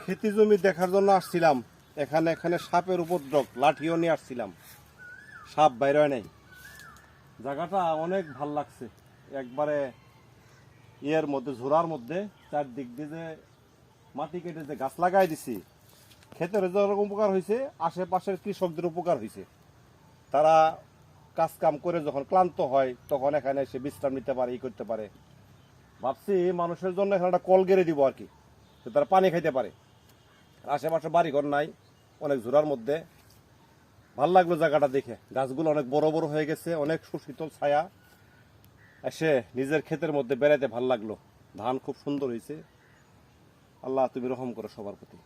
খেতি জমি দেখার জন্য আসছিলাম। এখানে এখানে সাপের উপদ্রব, লাঠিও নিয়ে আসছিলাম, সাপ বাইরে হয় নাই। জায়গাটা অনেক ভাল লাগছে, একবারে ইয়ের মধ্যে, ঝোড়ার মধ্যে চারদিক দিয়ে যে মাটি কেটে যে গাছ লাগাই দিছি, ক্ষেতের যেরকম উপকার হয়েছে, আশেপাশের কৃষকদের উপকার হয়েছে। তারা কাজ কাম করে যখন ক্লান্ত হয় তখন এখানে এসে বিশ্রাম নিতে পারে, ই করতে পারে। ভাবছি মানুষের জন্য এখানে একটা কল গেড়ে দিব আর কি, যে তারা পানি খাইতে পারে। আশেপাশে বাড়িঘর নাই, অনেক ঝোড়ার মধ্যে। ভাল লাগলো জায়গাটা দেখে, গাছগুলো অনেক বড় বড় হয়ে গেছে, অনেক সুশীতল ছায়া। এসে নিজের ক্ষেতের মধ্যে বেড়াইতে ভাল লাগলো। ধান খুব সুন্দর হয়েছে। আল্লাহ তুমি রহম করো সবার প্রতি।